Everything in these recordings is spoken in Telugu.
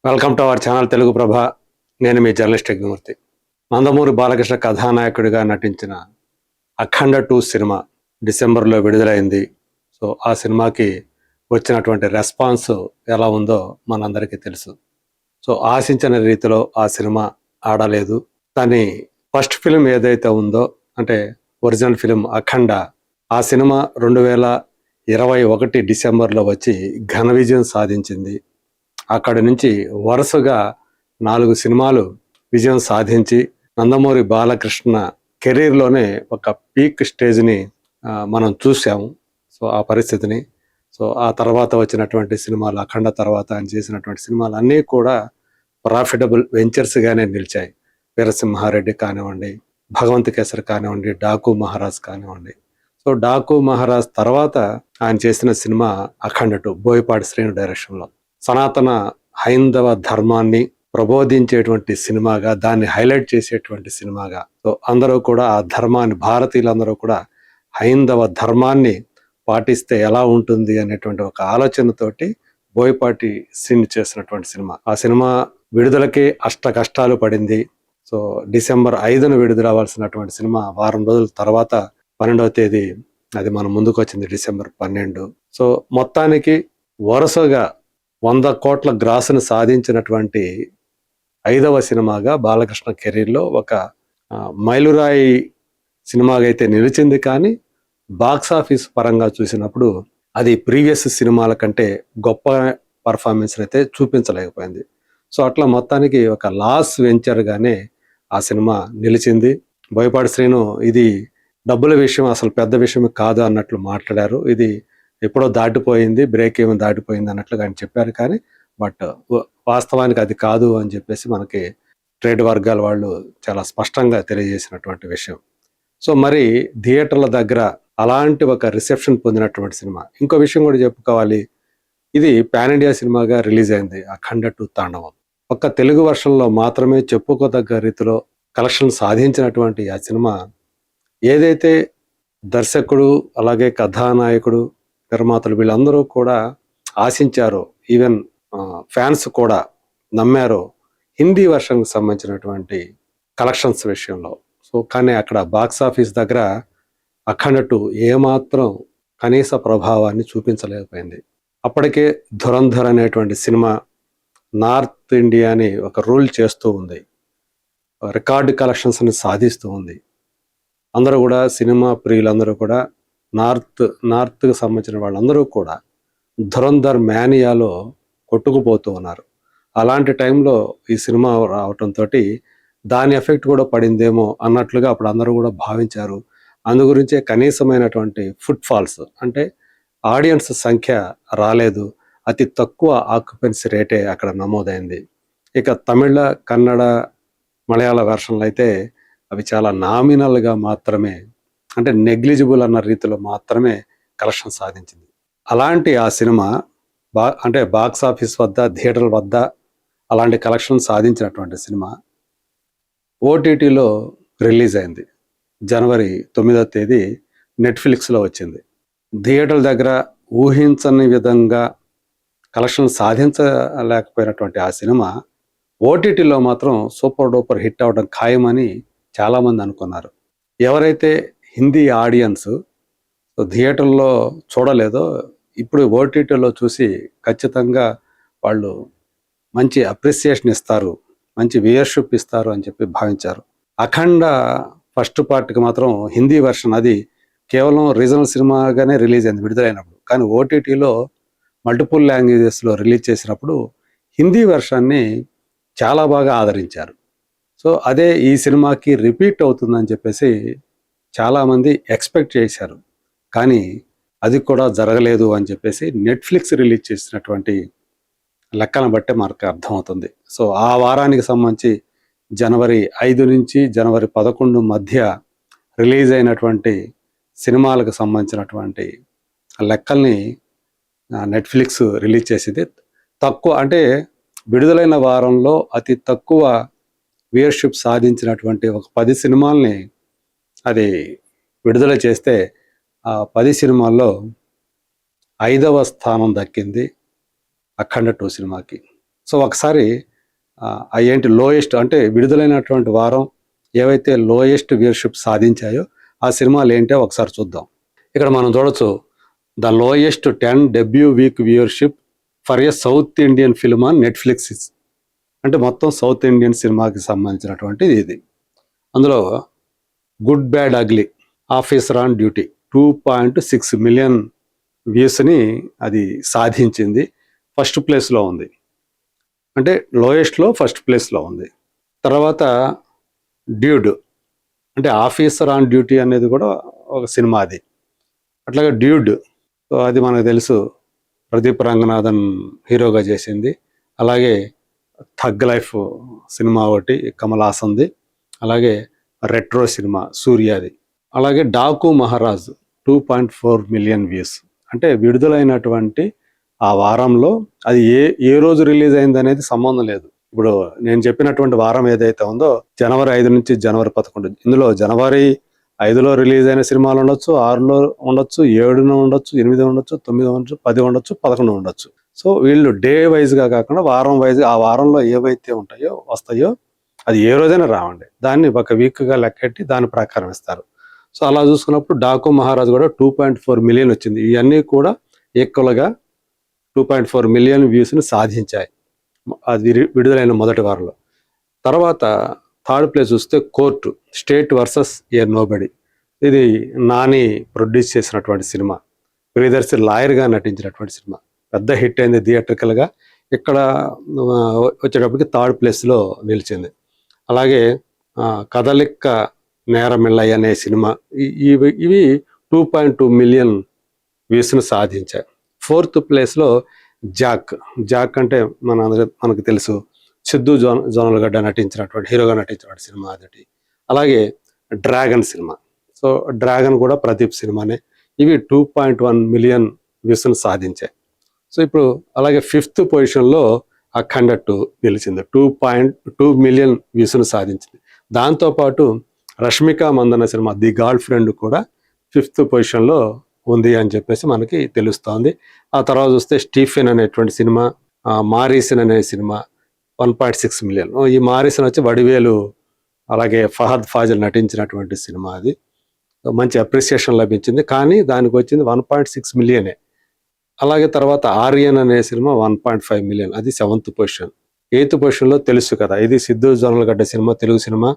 Welcome to our channel Telugu Prabha. నేను మీ జర్నలిస్ట్ యజ్ఞమూర్తి. నందమూరి బాలకృష్ణ కథానాయకుడిగా నటించిన అఖండ 2 సినిమా డిసెంబర్లో విడుదలైంది. సో ఆ సినిమాకి వచ్చినటువంటి రెస్పాన్స్ ఎలా ఉందో మనందరికీ తెలుసు. సో ఆశించిన రీతిలో ఆ సినిమా ఆడలేదు. దాని ఫస్ట్ ఫిలిం ఏదైతే ఉందో, అంటే ఒరిజినల్ ఫిలిం అఖండ, ఆ సినిమా 2021 డిసెంబర్లో వచ్చి ఘన విజయం సాధించింది. అక్కడి నుంచి వరుసగా 4 సినిమాలు విజయం సాధించి నందమూరి బాలకృష్ణ కెరీర్లోనే ఒక పీక్ స్టేజ్ని మనం చూసాము. సో ఆ పరిస్థితిని, సో ఆ తర్వాత వచ్చినటువంటి సినిమాలు, అఖండ తర్వాత ఆయన చేసినటువంటి సినిమాలు అన్నీ కూడా ప్రాఫిటబుల్ వెంచర్స్గానే నిలిచాయి. వీరసింహారెడ్డి కానివ్వండి, భగవంత్ కేసరి కానివ్వండి, డాకు మహారాజ్ కానివ్వండి. సో డాకు మహారాజ్ తర్వాత ఆయన చేసిన సినిమా అఖండ 2, బోయపాటి శ్రీను డైరెక్షన్లో. సనాతన హైందవ ధర్మాన్ని ప్రబోధించేటువంటి సినిమాగా, దాన్ని హైలైట్ చేసేటువంటి సినిమాగా, సో అందరూ కూడా ఆ ధర్మాన్ని, భారతీయులందరూ కూడా హైందవ ధర్మాన్ని పాటిస్తే ఎలా ఉంటుంది అనేటువంటి ఒక ఆలోచనతోటి బోయపాటి శ్రీను చేసినటువంటి సినిమా. ఆ సినిమా విడుదలకి అష్ట కష్టాలు పడింది. సో డిసెంబర్ 5న విడుదల అవ్వాల్సినటువంటి సినిమా వారం రోజుల తర్వాత 12వ తేదీ అది మన ముందుకు వచ్చింది, డిసెంబర్ 12. సో మొత్తానికి వరుసగా 100 కోట్ల గ్రాసును సాధించినటువంటి 5వ సినిమాగా బాలకృష్ణ కెరీర్లో ఒక మైలురాయి సినిమాగా అయితే నిలిచింది. కానీ బాక్సాఫీస్ పరంగా చూసినప్పుడు అది ప్రీవియస్ సినిమాల కంటే గొప్ప పర్ఫార్మెన్స్ అయితే చూపించలేకపోయింది. సో అట్లా మొత్తానికి ఒక లాస్ వెంచర్గానే ఆ సినిమా నిలిచింది. బోయపాటి శ్రీను ఇది డబ్బుల విషయం అసలు పెద్ద విషయం కాదు అన్నట్లు మాట్లాడారు. ఇది ఎప్పుడో దాటిపోయింది, బ్రేక్ ఏమో దాటిపోయింది అన్నట్లుగా ఆయన చెప్పారు. కానీ బట్ వాస్తవానికి అది కాదు అని చెప్పేసి మనకి ట్రేడ్ వర్గాల వాళ్ళు చాలా స్పష్టంగా తెలియజేసినటువంటి విషయం. సో మరి థియేటర్ల దగ్గర అలాంటి ఒక రిసెప్షన్ పొందినటువంటి సినిమా. ఇంకో విషయం కూడా చెప్పుకోవాలి, ఇది పాన్ ఇండియా సినిమాగా రిలీజ్ అయింది అఖండ 2 తాండవం. ఒక్క తెలుగు వర్షన్లో మాత్రమే చెప్పుకోదగ్గ రీతిలో కలెక్షన్ సాధించినటువంటి ఆ సినిమా ఏదైతే దర్శకుడు, అలాగే కథానాయకుడు, నిర్మాతలు వీళ్ళందరూ కూడా ఆశించారో, ఈవెన్ ఫ్యాన్స్ కూడా నమ్మారో హిందీ వర్షన్కి సంబంధించినటువంటి కలెక్షన్స్ విషయంలో. సో కానీ అక్కడ బాక్స్ ఆఫీస్ దగ్గర అఖండ 2 ఏమాత్రం కనీస ప్రభావాన్ని చూపించలేకపోయింది. అప్పటికే ధురంధర్ అనేటువంటి సినిమా నార్త్ ఇండియాని ఒక రూల్ చేస్తూ ఉంది, రికార్డు కలెక్షన్స్ని సాధిస్తూ ఉంది. అందరూ కూడా, సినిమా ప్రియులందరూ కూడా, నార్త్కి సంబంధించిన వాళ్ళందరూ కూడా ధురంధర్ మేనియాలో కొట్టుకుపోతూ ఉన్నారు. అలాంటి టైంలో ఈ సినిమా రావటంతో దాని ఎఫెక్ట్ కూడా పడిందేమో అన్నట్లుగా అప్పుడు అందరూ కూడా భావించారు. అందు గురించే కనీసమైనటువంటి ఫుట్ ఫాల్స్, అంటే ఆడియన్స్ సంఖ్య రాలేదు. అతి తక్కువ ఆక్యుపెన్సీ రేటే అక్కడ నమోదైంది. ఇక తమిళ, కన్నడ, మలయాళ వెర్షన్లు అయితే అవి చాలా నామినల్గా మాత్రమే, అంటే నెగ్లిజిబుల్ అన్న రీతిలో మాత్రమే కలెక్షన్ సాధించింది. అలాంటి ఆ సినిమా అంటే బాక్స్ ఆఫీస్ వద్ద, థియేటర్ల వద్ద అలాంటి కలెక్షన్ సాధించినటువంటి సినిమా ఓటీటీలో రిలీజ్ అయింది. జనవరి 9వ తేదీ నెట్ఫ్లిక్స్లో వచ్చింది. థియేటర్ల దగ్గర ఊహించని విధంగా కలెక్షన్ సాధించలేకపోయినటువంటి ఆ సినిమా ఓటీటీలో మాత్రం సూపర్ డూపర్ హిట్ అవడం ఖాయమని చాలామంది అనుకున్నారు. ఎవరైతే హిందీ ఆడియన్స్ థియేటర్లో చూడలేదో, ఇప్పుడు ఓటీటీలో చూసి ఖచ్చితంగా వాళ్ళు మంచి అప్రిసియేషన్ ఇస్తారు, మంచి వ్యూయర్షిప్ ఇస్తారు అని చెప్పి భావించారు. అఖండ ఫస్ట్ పార్ట్కి మాత్రం హిందీ వెర్షన్ అది కేవలం రీజనల్ సినిమాగానే రిలీజ్ అయింది విడుదలైనప్పుడు. కానీ ఓటీటీలో మల్టిపుల్ లాంగ్వేజెస్లో రిలీజ్ చేసినప్పుడు హిందీ వెర్షన్ని చాలా బాగా ఆదరించారు. సో అదే ఈ సినిమాకి రిపీట్ అవుతుందని చెప్పేసి చాలామంది ఎక్స్పెక్ట్ చేశారు. కానీ అది కూడా జరగలేదు అని చెప్పేసి నెట్ఫ్లిక్స్ రిలీజ్ చేసినటువంటి లెక్కను బట్టే మనకు అర్థమవుతుంది. సో ఆ వారానికి సంబంధించి జనవరి 5 నుంచి జనవరి 11 మధ్య రిలీజ్ అయినటువంటి సినిమాలకు సంబంధించినటువంటి లెక్కల్ని నెట్ఫ్లిక్స్ రిలీజ్ చేసింది. తక్కువ, అంటే విడుదలైన వారంలో అతి తక్కువ వ్యూయర్షిప్ సాధించినటువంటి ఒక 10 సినిమాల్ని అది విడుదల చేస్తే ఆ 10 సినిమాల్లో 5వ స్థానం దక్కింది అఖండ 2 సినిమాకి. సో ఒకసారి ఏంటి లోయెస్ట్ అంటే విడుదలైనటువంటి వారం ఏవైతే లోయెస్ట్ వ్యూవర్షిప్ సాధించాయో ఆ సినిమాలు ఏంటో ఒకసారి చూద్దాం. ఇక్కడ మనం చూడొచ్చు, the lowest 10 debut week viewership for a South Indian film on Netflix. అంటే మొత్తం సౌత్ ఇండియన్ సినిమాకి సంబంధించినటువంటిది ఇది. అందులో Good Bad Ugly, Officer on Duty 2.6 million వ్యూస్ని అది సాధించింది. ఫస్ట్ ప్లేస్లో ఉంది, అంటే లోయెస్ట్లో ఫస్ట్ ప్లేస్లో ఉంది. తర్వాత డ్యూడ్, అంటే ఆఫీసర్ ఆన్ డ్యూటీ అనేది కూడా ఒక సినిమా అది. అట్లాగే డ్యూడ్, అది మనకు తెలుసు, ప్రదీప్ రంగనాథన్ హీరోగా చేసింది. అలాగే థగ్ లైఫ్ సినిమా ఒకటి కమల్ హాసన్ది. అలాగే రెట్రో సినిమా సూర్యాది. అలాగే డాకు మహారాజ్ 2.4 మిలియన్ వ్యూస్. అంటే విడుదలైనటువంటి ఆ వారంలో అది ఏ రోజు రిలీజ్ అయింది అనేది సంబంధం లేదు. ఇప్పుడు నేను చెప్పినటువంటి వారం ఏదైతే ఉందో జనవరి 5 నుంచి జనవరి 11, ఇందులో జనవరి 5లో రిలీజ్ అయిన సినిమాలు ఉండొచ్చు, 6లో ఉండొచ్చు, 7 ఉండొచ్చు, 8 ఉండొచ్చు, 9 ఉండొచ్చు, 10 ఉండొచ్చు, 11 ఉండొచ్చు. సో వీళ్ళు డే వైజ్గా కాకుండా వారం వైజ్గా ఆ వారంలో ఏవైతే ఉంటాయో వస్తాయో అది ఏ రోజైనా రావండి, దాన్ని ఒక వీక్గా లెక్కెట్టి దాని ప్రకారం ఇస్తారు. సో అలా చూసుకున్నప్పుడు డాకు మహారాజ్ కూడా 2.4 మిలియన్ వచ్చింది. ఇవన్నీ కూడా ఈక్వల్గా 2.4 మిలియన్ వ్యూస్ని సాధించాయి అది విడుదలైన మొదటి వారంలో. తర్వాత థర్డ్ ప్లేస్ చూస్తే కోర్టు, స్టేట్ వర్సెస్ ఏ నోబడి. ఇది నాని ప్రొడ్యూస్ చేసినటువంటి సినిమా, ప్రియదర్శి లాయర్గా నటించినటువంటి సినిమా. పెద్ద హిట్ అయింది థియేట్రికల్గా. ఇక్కడ వచ్చేటప్పటికి థర్డ్ ప్లేస్లో నిలిచింది. అలాగే కదలిక్క నేరమిళ్ళయ్య అనే సినిమా, ఇవి 2.2 మిలియన్ వ్యూస్ను సాధించాయి. ఫోర్త్ ప్లేస్లో జాక్ అంటే మనకు తెలుసు, సిద్ధు జోనల్గడ్డ నటించినటువంటి హీరోగా నటించినటువంటి సినిమా అదొకటి. అలాగే డ్రాగన్ సినిమా, సో డ్రాగన్ కూడా ప్రదీప్ సినిమానే. ఇవి 2.1 మిలియన్ వ్యూస్ను సాధించాయి. సో ఇప్పుడు అలాగే ఫిఫ్త్ పొజిషన్లో అఖండ 2 నిలిచింది, 2.2 మిలియన్ వ్యూస్ను సాధించింది. దాంతోపాటు Rashmika Mandanna cinema the girl friend కూడా ఫిఫ్త్ పొజిషన్లో ఉంది అని చెప్పేసి మనకి తెలుస్తోంది. ఆ తర్వాత చూస్తే స్టీఫెన్ అనేటువంటి సినిమా, మారీసన్ అనే సినిమా 1.6 మిలియన్. ఈ మారీసన్ వచ్చి వడివేలు అలాగే ఫహద్ ఫాజిల్ నటించినటువంటి సినిమా. అది మంచి అప్రిసియేషన్ లభించింది, కానీ దానికి వచ్చింది 1.6 మిలియనే. అలాగే తర్వాత ఆర్యన్ అనే సినిమా 1.5 మిలియన్, అది 7th పొజిషన్. 8th పొజిషన్లో తెలుసు కదా, ఇది సిద్ధు జోనల్గడ్డ సినిమా, తెలుగు సినిమా.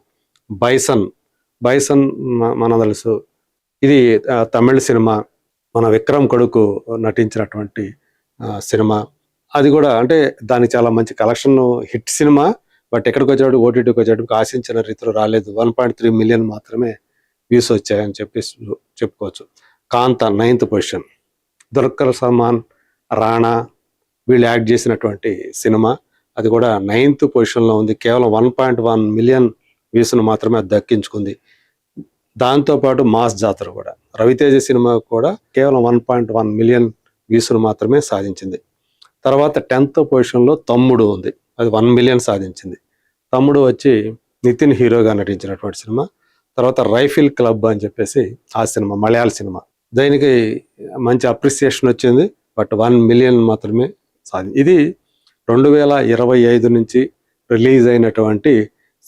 బైసన్ మన తెలుసు, ఇది తమిళ సినిమా, మన విక్రమ్ కొడుకు నటించినటువంటి సినిమా. అది కూడా అంటే దానికి చాలా మంచి కలెక్షన్ హిట్ సినిమా. బట్ ఎక్కడికి వచ్చేటప్పుడు ఓటీటీకి వచ్చేటప్పుడు ఆశించిన రీతిలో రాలేదు. 1.3 మిలియన్ మాత్రమే వ్యూస్ వచ్చాయని చెప్పేసి చెప్పుకోవచ్చు. కాంత 9th పొజిషన్, దుల్కర్ సల్మాన్, రాణా వీళ్ళు యాక్ట్ చేసినటువంటి సినిమా. అది కూడా 9th పొజిషన్లో ఉంది, కేవలం 1.1 మిలియన్ వ్యూస్ను మాత్రమే అది దక్కించుకుంది. దాంతోపాటు మాస్ జాతర కూడా, రవితేజ సినిమా కూడా కేవలం 1.1 మిలియన్ వ్యూస్ను మాత్రమే సాధించింది. తర్వాత 10th పొజిషన్లో తమ్ముడు ఉంది, అది 1 మిలియన్ సాధించింది. తమ్ముడు వచ్చి నితిన్ హీరోగా నటించినటువంటి సినిమా. తర్వాత రైఫిల్ క్లబ్ అని చెప్పేసి ఆ సినిమా మలయాళ సినిమా, దానికి మంచి అప్రిసియేషన్ వచ్చింది, బట్ 1 మిలియన్ మాత్రమే ఇది 2025 నుంచి రిలీజ్ అయినటువంటి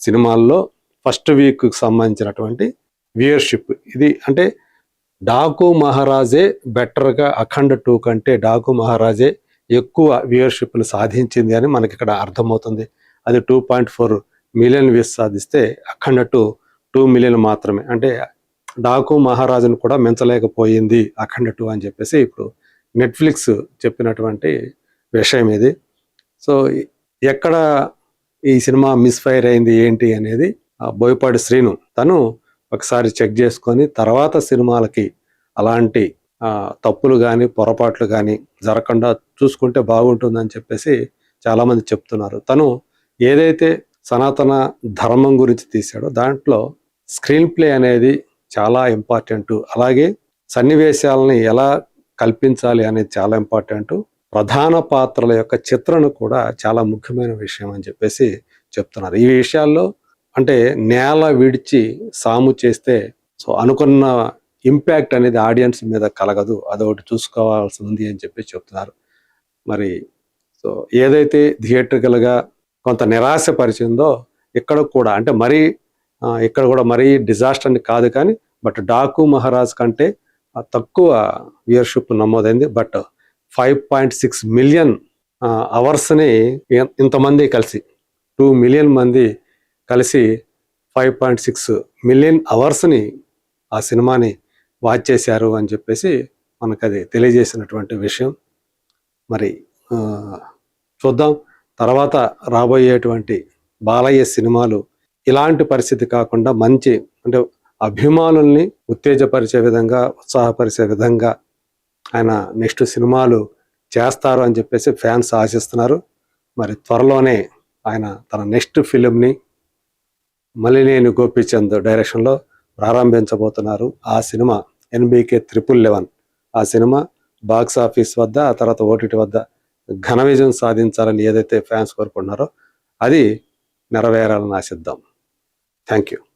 సినిమాల్లో ఫస్ట్ వీక్కి సంబంధించినటువంటి వ్యూయర్షిప్ ఇది. అంటే డాకు మహారాజే బెటర్గా అఖండ 2 కంటే డాకు మహారాజే ఎక్కువ వ్యూయర్షిప్ను సాధించింది అని మనకి ఇక్కడ అర్థమవుతుంది. అది 2.4 మిలియన్ వ్యూస్ సాధిస్తే అఖండ 2 మిలియన్ మాత్రమే. అంటే డాకు మహారాజును కూడా మించలేకపోయింది అఖండ 2 అని చెప్పేసి ఇప్పుడు నెట్ఫ్లిక్స్ చెప్పినటువంటి విషయం ఇది. సో ఎక్కడ ఈ సినిమా మిస్ఫైర్ అయింది ఏంటి అనేది బోయపాటి శ్రీను తను ఒకసారి చెక్ చేసుకొని తర్వాత సినిమాలకి అలాంటి తప్పులు కానీ పొరపాట్లు కానీ జరగకుండా చూసుకుంటే బాగుంటుందని చెప్పేసి చాలామంది చెప్తున్నారు. తను ఏదైతే సనాతన ధర్మం గురించి తీశాడో దాంట్లో స్క్రీన్ ప్లే అనేది చాలా ఇంపార్టెంట్, అలాగే సన్నివేశాలని ఎలా కల్పించాలి అనేది చాలా ఇంపార్టెంట్, ప్రధాన పాత్రల యొక్క చిత్రణ కూడా చాలా ముఖ్యమైన విషయం అని చెప్పేసి చెప్తున్నారు. ఈ విషయాల్లో అంటే నేల విడిచి సాము చేస్తే సో అనుకున్న ఇంపాక్ట్ అనేది ఆడియన్స్ మీద కలగదు, అదొకటి చూసుకోవాల్సి ఉంది అని చెప్పి చెప్తున్నారు. మరి సో ఏదైతే థియేట్రికల్గా కొంత నిరాశపరిచిందో ఇక్కడ కూడా అంటే మరీ ఇక్కడ కూడా మరీ డిజాస్టర్ అని కాదు, కానీ బట్ డాకు మహారాజ్ కంటే తక్కువ వ్యూయర్షిప్ నమోదైంది. బట్ 5.6 మిలియన్ అవర్స్ని ఇంతమంది కలిసి 2 మిలియన్ మంది కలిసి 5.6 మిలియన్ అవర్స్ని ఆ సినిమాని వాచ్ చేశారు అని చెప్పేసి మనకు అది తెలియజేసినటువంటి విషయం. మరి చూద్దాం తర్వాత రాబోయేటువంటి బాలయ్య సినిమాలు ఇలాంటి పరిస్థితి కాకుండా మంచి అంటే అభిమానుల్ని ఉత్తేజపరిచే విధంగా, ఉత్సాహపరిచే విధంగా ఆయన నెక్స్ట్ సినిమాలు చేస్తారు అని చెప్పేసి ఫ్యాన్స్ ఆశిస్తున్నారు. మరి త్వరలోనే ఆయన తన నెక్స్ట్ ఫిలింని మలినేని గోపీచంద్ డైరెక్షన్లో ప్రారంభించబోతున్నారు. ఆ సినిమా NBK 11 ఆ సినిమా బాక్స్ ఆఫీస్ వద్ద, ఆ తర్వాత OTT వద్ద ఘన విజయం సాధించాలని ఏదైతే ఫ్యాన్స్ కోరుకుంటున్నారో అది నెరవేరాలని ఆశిద్దాం. Thank you.